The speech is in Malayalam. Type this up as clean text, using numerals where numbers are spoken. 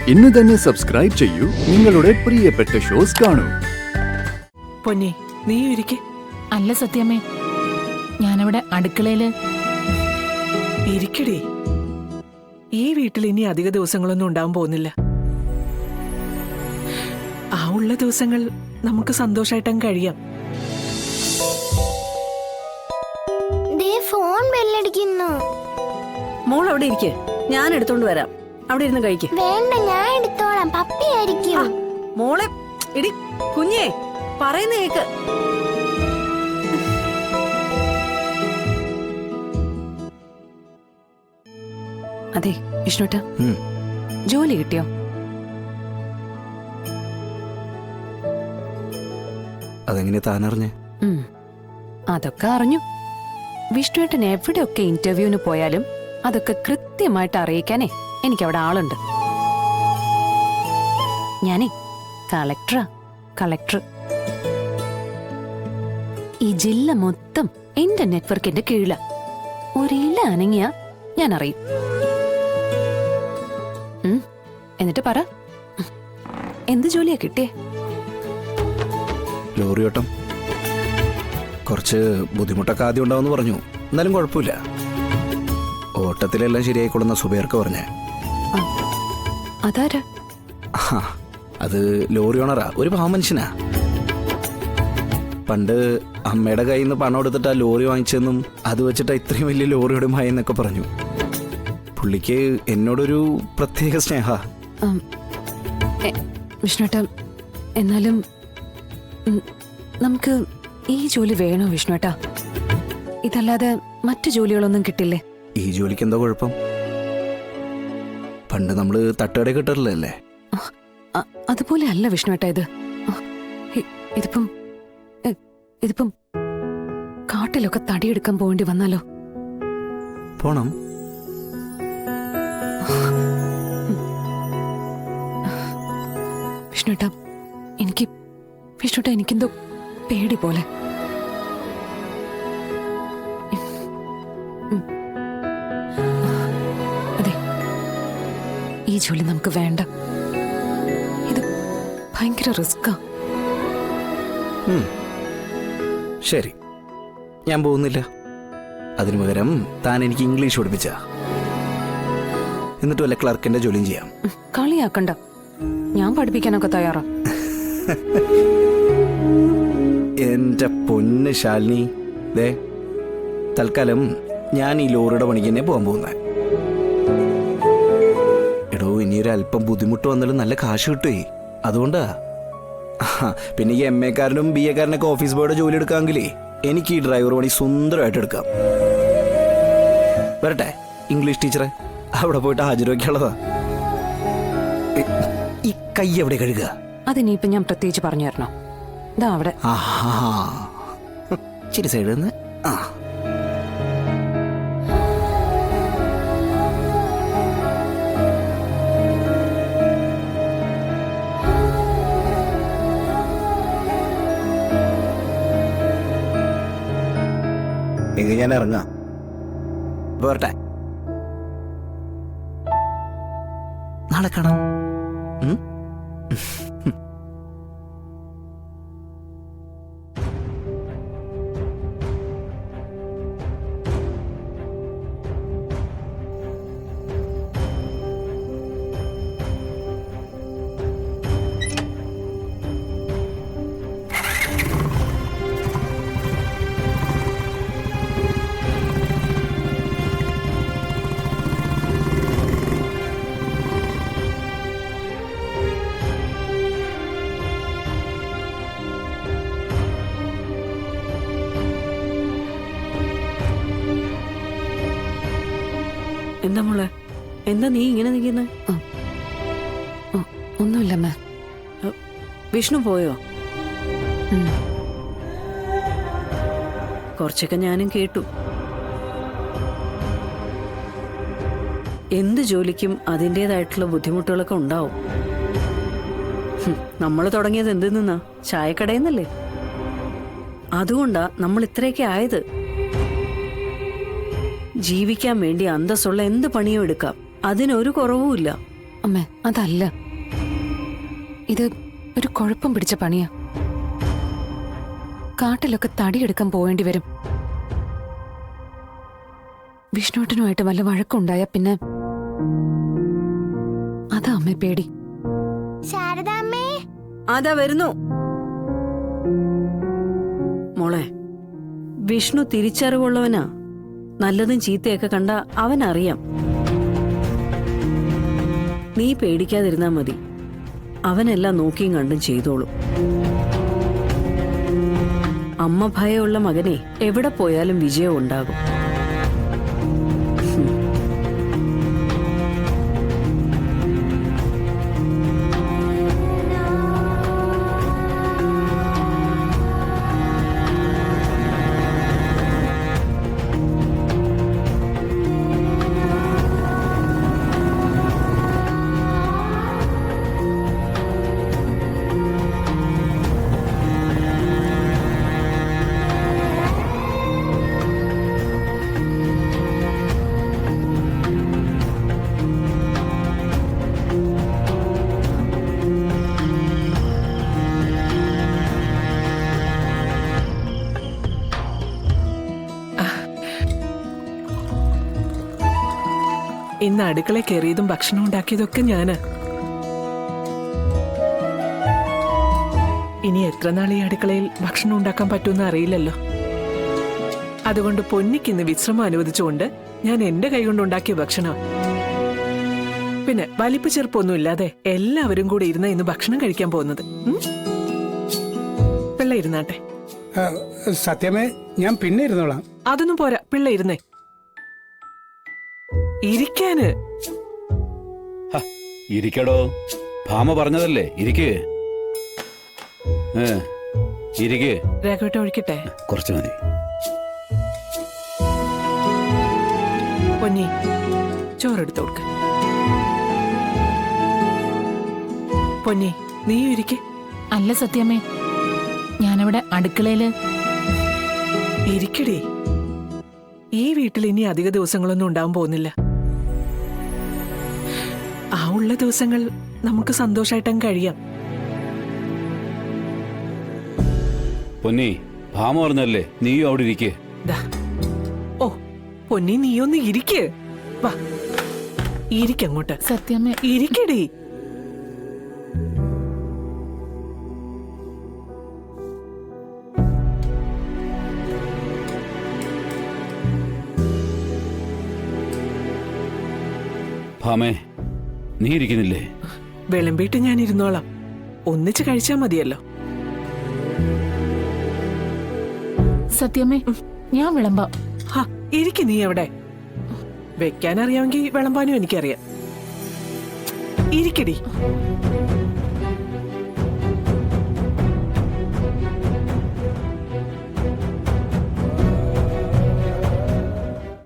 ഇന്ന് തന്നെ സബ്സ്ക്രൈബ് ചെയ്യൂ നിങ്ങളുടെ പ്രിയപ്പെട്ട ഷോസ് കാണൂ. പൊന്നി നീ ഇരിക്കെ. അല്ല സത്യമേ, ഞാനവിടെ അടുക്കളയില് ഇരിക്കടി. ഈ വീട്ടിൽ ഇനി അധിക ദിവസങ്ങളൊന്നും ഉണ്ടാവാൻ പോകുന്നില്ല. ആ ഉള്ള ദിവസങ്ങൾ നമുക്ക് സന്തോഷമായിട്ടങ്ങ് കഴിയാം. ഫോൺ ബെല്ലടിക്കുന്നു. മോൾ അവിടെ ഇരിക്കേ, ഞാൻ എടുത്തോണ്ട് വരാം. അവിടെ ഇരുന്ന് കഴിക്ക്. വേണ്ട, ഞാൻ എടുത്തോളാം. പപ്പിയായിരിക്കും. മോളെ ഇടി കുഞ്ഞേ, പറയുന്ന കേക്ക്. അതെ വിഷ്ണുട്ട, ജോലി കിട്ടിയോ? അതെങ്ങനെ താനറിഞ്ഞേ? അതൊക്കെ അറിഞ്ഞു. വിഷ്ണുവേട്ടൻ എവിടെയൊക്കെ ഇന്റർവ്യൂവിന് പോയാലും അതൊക്കെ കൃത്യമായിട്ട് അറിയിക്കാനേ എനിക്കവിടെ ആളുണ്ട്. ഞാനേ കളക്ടർ. ഈ ജില്ല മൊത്തം എന്റെ നെറ്റ്വർക്കിന്റെ കീഴില. ഒരില അനങ്ങിയ ഞാൻ അറിയും. എന്നിട്ട് പറ, എന്ത് ജോലിയാ കിട്ടിയേ? ലോറിയോട്ടം. കുറച്ച് ബുദ്ധിമുട്ടൊക്കെ ആദ്യം ഉണ്ടാവുമെന്ന് പറഞ്ഞു. എന്നാലും കുഴപ്പമില്ല, ഓട്ടത്തിലെല്ലാം ശരിയായിക്കൊള്ളുന്ന സുബേർക്ക് പറഞ്ഞേ. അതാരാ? അത് ലോറി ഓണറാ, ഒരു പാവ മനുഷ്യനാ. പണ്ട് അമ്മയുടെ കയ്യിൽ നിന്ന് പണം എടുത്തിട്ട് ആ ലോറി വാങ്ങിച്ചെന്നും അത് വെച്ചിട്ട് ഇത്രയും വലിയ ലോറിയുടെ എന്നൊക്കെ പറഞ്ഞു. പുള്ളിക്ക് എന്നോടൊരു പ്രത്യേക സ്നേഹ. വിഷ്ണുട്ട, എന്നാലും നമുക്ക് ഈ ജോലി വേണോ വിഷ്ണുട്ട? ഇതല്ലാതെ മറ്റു ജോലികളൊന്നും കിട്ടില്ലേ? ഈ ജോലിക്ക് എന്താ കുഴപ്പം? പണ്ട് നമ്മള് തട്ടുകട കിട്ടാറില്ലല്ലേ? അതുപോലെ അല്ല വിഷ്ണുട്ട ഇത്. ഇതിപ്പം കാട്ടിലൊക്കെ തടിയെടുക്കാൻ പോവേണ്ടി വന്നാലോ? പോണം. വിഷ്ണുട്ട, എനിക്കെന്തോ പേടി പോലെ. അതെ, ഈ ജോലി നമുക്ക് വേണ്ട. ഇത് ഭയങ്കര റിസ്കാ. ശരി, ഞാൻ പോകുന്നില്ല. അതിനു പകരം താൻ എനിക്ക് ഇംഗ്ലീഷ് പഠിപ്പിച്ച, എന്നിട്ട് വല്ല ക്ലർക്കിന്റെ ജോലിയും ചെയ്യാം. കളിയാക്കണ്ട, ഞാൻ പഠിപ്പിക്കാനൊക്കെ തയ്യാറാ. എന്റെ പൊന്ന് ശാലിനി, ദേ തൽക്കാലം ഞാൻ ഈ ലോറിയുടെ പണിക്ക് തന്നെ പോകാൻ പോകുന്നത്. എടോ, ഇനിയൊരു അല്പം ബുദ്ധിമുട്ട് വന്നാലും നല്ല കാശ് കിട്ടുവേ. അതുകൊണ്ടാ. പിന്നെ ഈ MA കാരനും BA കാരനൊക്കെ ഓഫീസ് ബോയുടെ ജോലി എടുക്കാമെങ്കിലേ എനിക്ക് ഈ ഡ്രൈവർ പണി സുന്ദരമായിട്ട് എടുക്കാം. വരട്ടെ ഇംഗ്ലീഷ് ടീച്ചറെ, അവിടെ പോയിട്ട് ഹാജർ വയ്ക്കാനുള്ളതാ. ഈ കൈ എവിടെ കഴുകുക? അതിനിപ്പോ ഞാൻ പ്രത്യേകിച്ച് പറഞ്ഞു തരണോ? ഇതാ അവിടെ. ചിരി സൈഡിൽ നിന്ന്. എങ്കിൽ ഞാൻ ഇറങ്ങാം. പോരട്ടെ, നാളെ കാണാം. എന്താ മോളെ, എന്താ നീ ഇങ്ങനെ നിൽക്കുന്നത്? ഒന്നുമില്ലമ്മ. വിഷ്ണു പോയോ? കുറച്ചൊക്കെ ഞാനും കേട്ടു. എന്ത് ജോലിക്കും അതിൻ്റെതായിട്ടുള്ള ബുദ്ധിമുട്ടുകളൊക്കെ ഉണ്ടാവും. നമ്മൾ തുടങ്ങിയത് എന്തിൽ നിന്നാ? ചായക്കടയിൽ നിന്നല്ലേ? അതുകൊണ്ടാ നമ്മൾ ഇത്രയൊക്കെ ആയത്. ജീവിക്കാൻ വേണ്ടി അന്തസ്സുള്ള എന്ത് പണിയും എടുക്കാം, അതിനൊരു കുറവുമില്ല. അമ്മേ അതല്ല, ഇത് ഒരു കുഴപ്പം പിടിച്ച പണിയാ. കാട്ടിലൊക്കെ തടിയെടുക്കാൻ പോവേണ്ടി വരും. വിഷ്ണുവേട്ടനുമായിട്ട് വല്ല വഴക്കുണ്ടായ പിന്നെ അതാ അമ്മേ പേടി. ശാരദാമ്മേ, അതാ വരുന്നു. മോളെ, വിഷ്ണു തിരിച്ചറിവുള്ളവനാ. നല്ലതും ചീത്തയൊക്കെ കണ്ട അവനറിയാം. നീ പേടിക്കാതിരുന്നാ മതി. അവനെല്ലാം നോക്കിയും കണ്ടും ചെയ്തോളും. അമ്മ ഭയമുള്ള മകനെ എവിടെ പോയാലും വിജയം ഉണ്ടാകും. ഇന്ന് അടുക്കള കയറിയതും ഭക്ഷണം ഉണ്ടാക്കിയതൊക്കെ ഞാന്. ഇനി എത്ര നാൾ ഈ അടുക്കളയിൽ ഭക്ഷണം ഉണ്ടാക്കാൻ പറ്റുമെന്ന് അറിയില്ലല്ലോ. അതുകൊണ്ട് പൊന്നിക്ക് ഇന്ന് വിശ്രമം അനുവദിച്ചുകൊണ്ട് ഞാൻ എന്റെ കൈകൊണ്ട് ഉണ്ടാക്കിയ ഭക്ഷണം. പിന്നെ വലിപ്പ് ചെറുപ്പൊന്നും ഇല്ലാതെ എല്ലാവരും കൂടെ ഇരുന്ന ഇന്ന് ഭക്ഷണം കഴിക്കാൻ പോകുന്നത്. പിള്ള ഇരുന്നാട്ടെ. സത്യമേ, ഞാൻ പിന്നെ ഇരുന്നോളാം. അതൊന്നും പോരാ, പിള്ള ഇരുന്നേ. ഇരിക്കാന്. ഇരിക്കടോ, ഭാമ പറഞ്ഞതല്ലേ, ഇരിക്ക്. ഇരിക്ക്. രാഘവട്ട ഒഴിക്കട്ടെ. കുറച്ച് മതി. പൊന്നി, ചോറെടുത്ത് കൊടുക്ക. പൊന്നി, നീയും ഇരിക്കെ. അല്ല സത്യമേ, ഞാനവിടെ അടുക്കളയില്. ഇരിക്കടി. ഈ വീട്ടിൽ ഇനി അധിക ദിവസങ്ങളൊന്നും ഉണ്ടാവാൻ പോകുന്നില്ല. ആ ഉള്ള ദിവസങ്ങൾ നമുക്ക് സന്തോഷമായിട്ടങ്ങ് കഴിയാം. പൊന്നി, ഭാമ പറഞ്ഞല്ലേ, നീയും അവിടെ ഇരിക്കേ. ദാ. ഓ പൊന്നി, നീയൊന്ന് ഇരിക്ക്. വാ, ഇരിക്കങ്ങോട്ട്. സത്യമേ, ഇരിക്കടി. ഭാമേ, നീ ഇരിക്കുന്നില്ലേ? വിളമ്പിട്ട് ഞാൻ ഇരുന്നോളാം. ഒന്നിച്ച് കഴിച്ചാ മതിയല്ലോ. സത്യമേ, ഞാൻ വിളമ്പാം. ഹാ, ഇരിക്ക് നീ എവിടെ. വെക്കാൻ അറിയാമെങ്കിൽ വിളമ്പാനും എനിക്കറിയാം. ഇരിക്കടി.